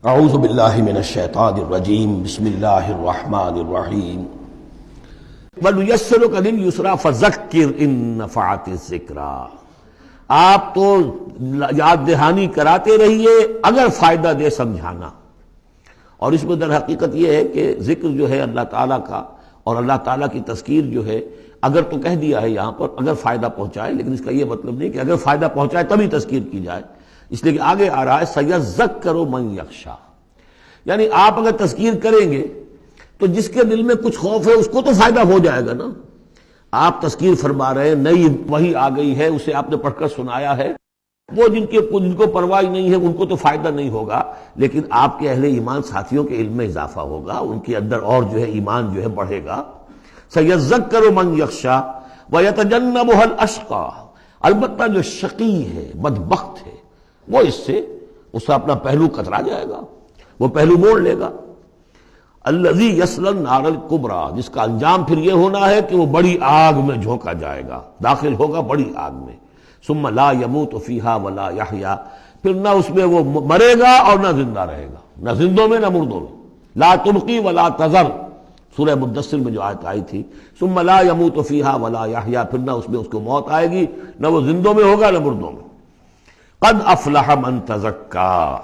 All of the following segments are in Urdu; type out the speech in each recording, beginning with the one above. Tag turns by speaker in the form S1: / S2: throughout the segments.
S1: اعوذ باللہ من الشیطان الرجیم بسم اللہ الرحمن الرحیم وَنُيَسِّرُكَ لِلْيُسْرَىٰ فَذَكِّرْ إِن نَّفَعَتِ الذِّكْرَىٰ، آپ تو یاد دہانی کراتے رہیے اگر فائدہ دے سمجھانا۔ اور اس میں در حقیقت یہ ہے کہ ذکر جو ہے اللہ تعالیٰ کا اور اللہ تعالیٰ کی تذکیر جو ہے، اگر تو کہہ دیا ہے یہاں پر اگر فائدہ پہنچائے، لیکن اس کا یہ مطلب نہیں کہ اگر فائدہ پہنچائے تبھی تذکیر کی جائے، اس لیے کہ آگے آ رہا ہے سَيَذَّكَّرُ مَن يَخْشَىٰ، یعنی آپ اگر تذکیر کریں گے تو جس کے دل میں کچھ خوف ہے اس کو تو فائدہ ہو جائے گا نا۔ آپ تذکیر فرما رہے ہیں، نئی وحی آ گئی ہے، اسے آپ نے پڑھ کر سنایا ہے، وہ جن کو پرواہ نہیں ہے ان کو تو فائدہ نہیں ہوگا، لیکن آپ کے اہل ایمان ساتھیوں کے علم میں اضافہ ہوگا، ان کے اندر اور جو ہے ایمان جو ہے بڑھے گا۔ سَيَذَّكَّرُ مَن يَخْشَىٰ وَيَتَجَنَّبُهَا الْأَشْقَىٰ، البتہ جو شقی ہے، بدبخت ہے، وہ اس سے اپنا پہلو کترا جائے گا، وہ پہلو موڑ لے گا۔ الذی یصلی النار الکبریٰ، جس کا انجام پھر یہ ہونا ہے کہ وہ بڑی آگ میں جھونکا جائے گا، داخل ہوگا بڑی آگ میں۔ ثم لا یموت فیہا ولا یحییٰ، پھر نہ اس میں وہ مرے گا اور نہ زندہ رہے گا، نہ زندوں میں نہ مردوں میں۔ لا تبقی ولا تذر، سورہ مدثر میں جو آیت آئی تھی، ثم لا یموت فیہا ولا یحییٰ، پھر نہ اس میں اس کو موت آئے گی، نہ وہ زندوں میں ہوگا نہ مردوں میں۔ قد افلح من تزکیٰ،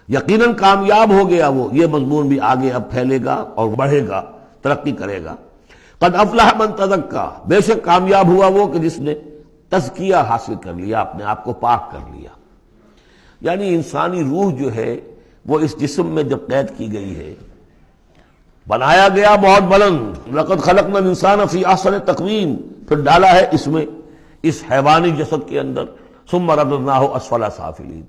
S1: یقیناً کامیاب ہو گیا وہ، یہ مضمون بھی آگے اب پھیلے گا اور بڑھے گا، ترقی کرے گا۔ قد افلح من تزکیٰ، بے شک کامیاب ہوا وہ کہ جس نے تزکیہ حاصل کر لیا، اپنے آپ کو پاک کر لیا۔ یعنی انسانی روح جو ہے وہ اس جسم میں جب قید کی گئی ہے، بنایا گیا بہت بلند، لقد خلقنا الانسان فی احسن تقویم، پھر ڈالا ہے اس میں، اس حیوانی جسد کے اندر، ثم رددناہ اسفل سافلین۔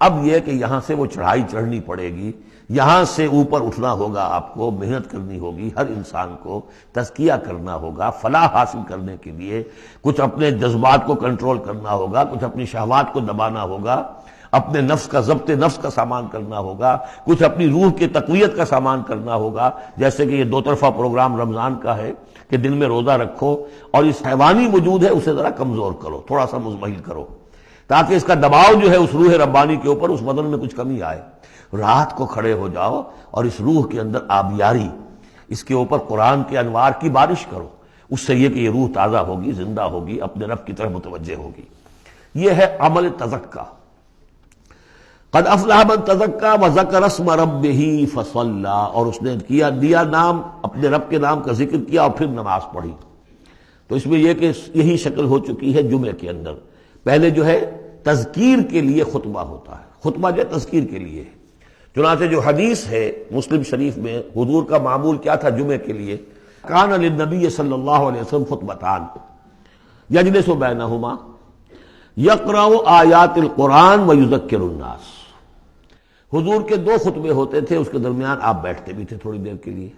S1: اب یہ کہ یہاں سے وہ چڑھائی چڑھنی پڑے گی، یہاں سے اوپر اٹھنا ہوگا، آپ کو محنت کرنی ہوگی، ہر انسان کو تزکیہ کرنا ہوگا، فلاح حاصل کرنے کے لیے کچھ اپنے جذبات کو کنٹرول کرنا ہوگا، کچھ اپنی شہوات کو دبانا ہوگا، اپنے نفس کا ضبط نفس کا سامان کرنا ہوگا، کچھ اپنی روح کی تقویت کا سامان کرنا ہوگا، جیسے کہ یہ دو طرفہ پروگرام رمضان کا ہے کہ دن میں روزہ رکھو اور اس حیوانی وجود ہے اسے ذرا کمزور کرو، تھوڑا سا مزمحل کرو، تاکہ اس کا دباؤ جو ہے اس روح ربانی کے اوپر، اس بدن میں کچھ کمی آئے۔ رات کو کھڑے ہو جاؤ اور اس روح کے اندر آبیاری، اس کے اوپر قرآن کے انوار کی بارش کرو، اس سے یہ کہ یہ روح تازہ ہوگی، زندہ ہوگی، اپنے رب کی طرف متوجہ ہوگی۔ یہ ہے عمل تزکیٰ۔ قد افلح من تزکیٰ وذکر اسم ربہ فصلی، اور اس نے دیا نام، اپنے رب کے نام کا ذکر کیا اور پھر نماز پڑھی۔ تو اس میں یہ کہ یہی شکل ہو چکی ہے جمعے کے اندر۔ پہلے جو ہے تذکیر کے لیے خطبہ ہوتا ہے، خطبہ جو ہے تذکیر کے لیے ہے۔ چنانچہ جو حدیث ہے مسلم شریف میں، حضور کا معمول کیا تھا جمعے کے لیے؟ کان للنبی صلی اللہ علیہ وسلم خطبتان یجلس بینہما یقرأ آیات القرآن ویذکر الناس، حضور کے دو خطبے ہوتے تھے، اس کے درمیان آپ بیٹھتے بھی تھے تھوڑی دیر کے لیے،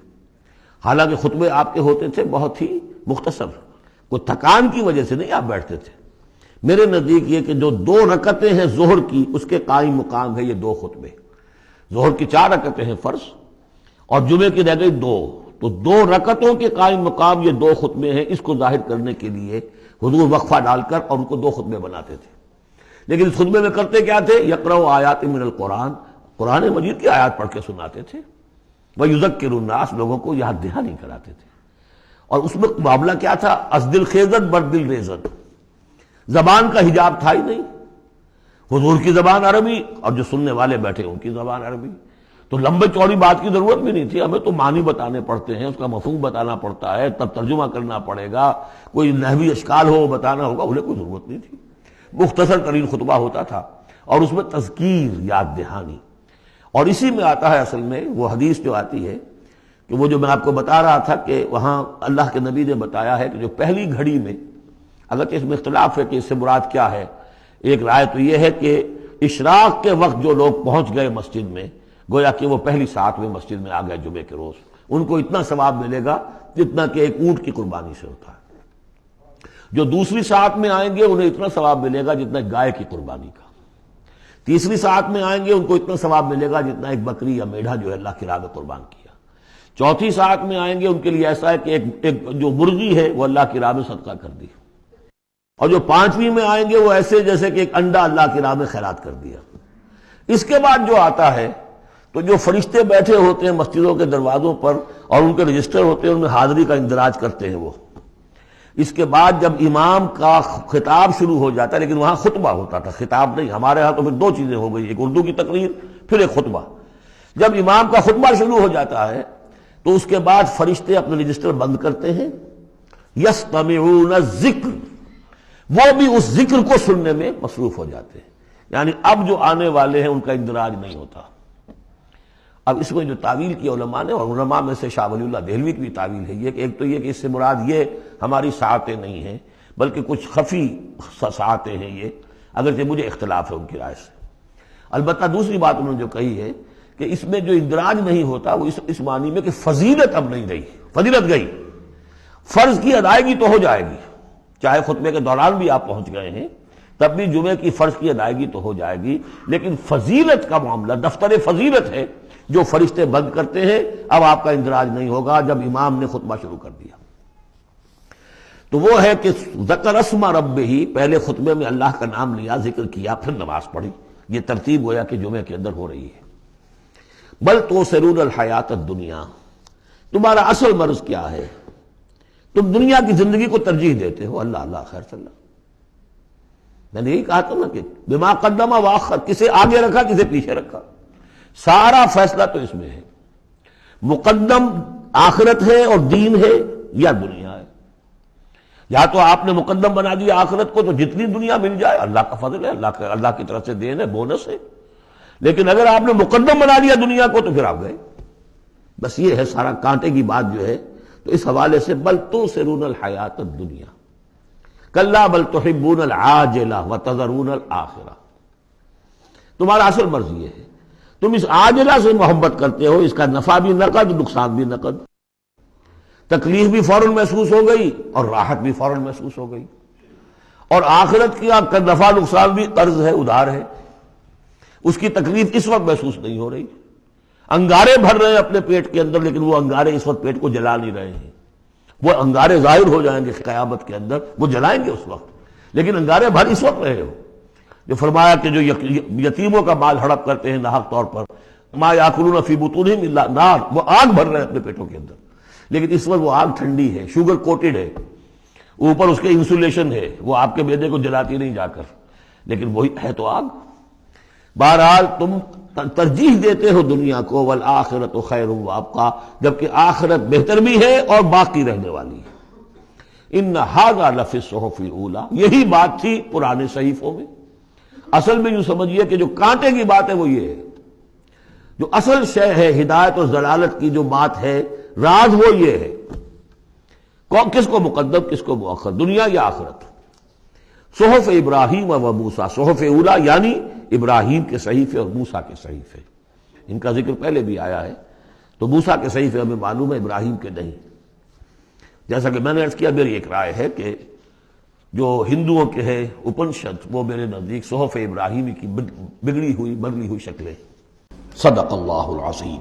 S1: حالانکہ خطبے آپ کے ہوتے تھے بہت ہی مختصر، کوئی تھکان کی وجہ سے نہیں آپ بیٹھتے تھے۔ میرے نزدیک یہ کہ جو 2 رکعتیں ہیں ظہر کی، اس کے قائم مقام ہے یہ 2 خطبے۔ ظہر کی 4 رکعتیں ہیں فرض، اور جمعے کی رہ گئی 2، تو 2 رکعتوں کے قائم مقام یہ 2 خطبے ہیں۔ اس کو ظاہر کرنے کے لیے حضور وقفہ ڈال کر اور ان کو 2 خطبے بناتے تھے، لیکن اس خطبے میں کرتے کیا تھے؟ یقرأ آیات من القرآن، قرآن مجید کی آیات پڑھ کے سناتے تھے، ویذکر الناس، لوگوں کو یاد دہانی کراتے تھے۔ اور اس میں معاملہ کیا تھا؟ از دل خیزت بر دل ریزت، زبان کا حجاب تھا ہی نہیں، حضور کی زبان عربی اور جو سننے والے بیٹھے ان کی زبان عربی، تو لمبے چوڑی بات کی ضرورت بھی نہیں تھی، ہمیں تو معنی بتانے پڑتے ہیں، اس کا مفہوم بتانا پڑتا ہے، تب ترجمہ کرنا پڑے گا، کوئی نحوی اشکال ہو وہ بتانا ہوگا، انہیں کوئی ضرورت نہیں تھی، مختصر ترین خطبہ ہوتا تھا، اور اس میں تذکیر، یاد دہانی۔ اور اسی میں آتا ہے اصل میں وہ حدیث جو آتی ہے کہ وہ جو میں آپ کو بتا رہا تھا کہ وہاں اللہ کے نبی نے بتایا ہے کہ جو پہلی گھڑی میں، اگرچہ اس میں اختلاف ہے کہ اس سے مراد کیا ہے، ایک رائے تو یہ ہے کہ اشراق کے وقت جو لوگ پہنچ گئے مسجد میں، گویا کہ وہ پہلی ساعت میں مسجد میں آ گئے جمعے کے روز، ان کو اتنا ثواب ملے گا جتنا کہ ایک اونٹ کی قربانی سے ہوتا ہے۔ جو دوسری ساعت میں آئیں گے انہیں اتنا ثواب ملے گا جتنا ایک گائے کی قربانی کا۔ تیسری ساعت میں آئیں گے ان کو اتنا ثواب ملے گا جتنا ایک بکری یا میڑھا جو ہے اللہ کی راہ میں قربان کیا۔ چوتھی ساعت میں آئیں گے ان کے لیے ایسا ہے کہ ایک جو مرغی ہے وہ اللہ کی راہ میں صدقہ کر دی، اور جو 5ویں میں آئیں گے وہ ایسے جیسے کہ ایک انڈا اللہ کی راہ میں خیرات کر دیا۔ اس کے بعد جو آتا ہے تو جو فرشتے بیٹھے ہوتے ہیں مسجدوں کے دروازوں پر اور ان کے رجسٹر ہوتے ہیں ان میں حاضری کا اندراج کرتے ہیں وہ. اس کے بعد جب امام کا خطاب شروع ہو جاتا ہے، لیکن وہاں خطبہ ہوتا تھا، خطاب نہیں. ہمارے ہاں تو پھر دو چیزیں ہو گئی، ایک اردو کی تقریر پھر ایک خطبہ. جب امام کا خطبہ شروع ہو جاتا ہے تو اس کے بعد فرشتے اپنے رجسٹر بند کرتے ہیں. یستمعون الذکر، وہ بھی اس ذکر کو سننے میں مصروف ہو جاتے ہیں. یعنی اب جو آنے والے ہیں ان کا اندراج نہیں ہوتا. اب اس میں جو تعویل کی علماء نے، اور علماء میں سے شاہ ولی اللہ دہلوی کی بھی تعویل ہے یہ کہ ایک تو یہ کہ اس سے مراد یہ ہماری ساعتیں نہیں ہیں بلکہ کچھ خفی ساعتیں ہیں یہ، اگرچہ مجھے اختلاف ہے ان کی رائے سے. البتہ دوسری بات انہوں نے جو کہی ہے کہ اس میں جو اندراج نہیں ہوتا وہ اس معنی میں کہ فضیلت اب نہیں رہی، فضیلت گئی. فرض کی ادائیگی تو ہو جائے گی، چاہے خطبے کے دوران بھی آپ پہنچ گئے ہیں تب بھی جمعے کی فرض کی ادائیگی تو ہو جائے گی، لیکن فضیلت کا معاملہ دفتر فضیلت ہے جو فرشتے بند کرتے ہیں. اب آپ کا اندراج نہیں ہوگا جب امام نے خطبہ شروع کر دیا. تو وہ ہے کہ ذکر اسم ربہ، پہلے خطبے میں اللہ کا نام لیا، ذکر کیا، پھر نماز پڑھی. یہ ترتیب گویا کہ جمعے کے اندر ہو رہی ہے. بل تؤثرون الحیات الدنیا، تمہارا اصل مرض کیا ہے؟ تم دنیا کی زندگی کو ترجیح دیتے ہو. اللہ اللہ خیر صلی اللہ، میں نے یہی کہا تھا نا کہ بما قدم واخر، کسے آگے رکھا کسے پیچھے رکھا، سارا فیصلہ تو اس میں ہے. مقدم آخرت ہے اور دین ہے یا دنیا ہے. یا تو آپ نے مقدم بنا دیا آخرت کو تو جتنی دنیا مل جائے اللہ کا فضل ہے، اللہ کی طرف سے دین ہے، بونس ہے. لیکن اگر آپ نے مقدم بنا دیا دنیا کو تو پھر آپ گئے. بس یہ ہے سارا کانٹے کی بات جو ہے. تو اس حوالے سے بل تؤثرون الحیات الدنیا کلا بل تحبون العاجلہ وتذرون الآخرہ، تمہارا اصل مرض یہ ہے تم اس عاجلہ سے محبت کرتے ہو، اس کا نفع بھی نقد نقصان بھی نقد، تکلیف بھی فوراً محسوس ہو گئی اور راحت بھی فوراً محسوس ہو گئی، اور آخرت کی نفع نقصان بھی قرض ہے، ادھار ہے، اس کی تکلیف اس وقت محسوس نہیں ہو رہی. انگارے بھر رہے ہیں اپنے پیٹ کے اندر لیکن وہ انگارے اس وقت پیٹ کو جلا نہیں رہے ہیں. وہ انگارے ظاہر ہو جائیں گے قیامت کے اندر، وہ جلائیں گے اس وقت، لیکن انگارے بھر اس وقت رہے ہو. جو فرمایا کہ جو یتیموں کا مال ہڑپ کرتے ہیں ناحق طور پر، ما یاکلون فی بطونہم الا نار، وہ آگ بھر رہے ہیں اپنے پیٹوں کے اندر، لیکن اس وقت وہ آگ ٹھنڈی ہے، شوگر کوٹڈ ہے، اوپر اس کے انسولیشن ہے، وہ آپ کے معدے کو جلاتی نہیں جا کر، لیکن وہی ہے تو آگ. بہرحال تم ترجیح دیتے ہو دنیا کو، والآخرۃ خیر وابقیٰ، جبکہ آخرت بہتر بھی ہے اور باقی رہنے والی ہے. ان ھذا لفی الصحف الاولی، یہی بات تھی پرانے صحیفوں میں. اصل میں یوں سمجھیے کہ جو کانٹے کی بات ہے وہ یہ ہے، جو اصل شے ہے ہدایت اور ضلالت کی جو بات ہے، راز وہ یہ ہے کس کو مقدم کس کو مؤخر، دنیا یا آخرت. صحف ابراہیم و موسیٰ، صحف اولا یعنی ابراہیم کے صحیفے اور موسیٰ کے صحیفے، ان کا ذکر پہلے بھی آیا ہے. تو موسیٰ کے صحیفے ہمیں معلوم ہے، ابراہیم کے نہیں. جیسا کہ میں نے عرض کیا، میری ایک رائے ہے کہ جو ہندوؤں کے ہے اپنشد، وہ میرے نزدیک صحف ابراہیمی کی بگڑی ہوئی بدلی ہوئی شکلیں. صدق اللہ العظیم.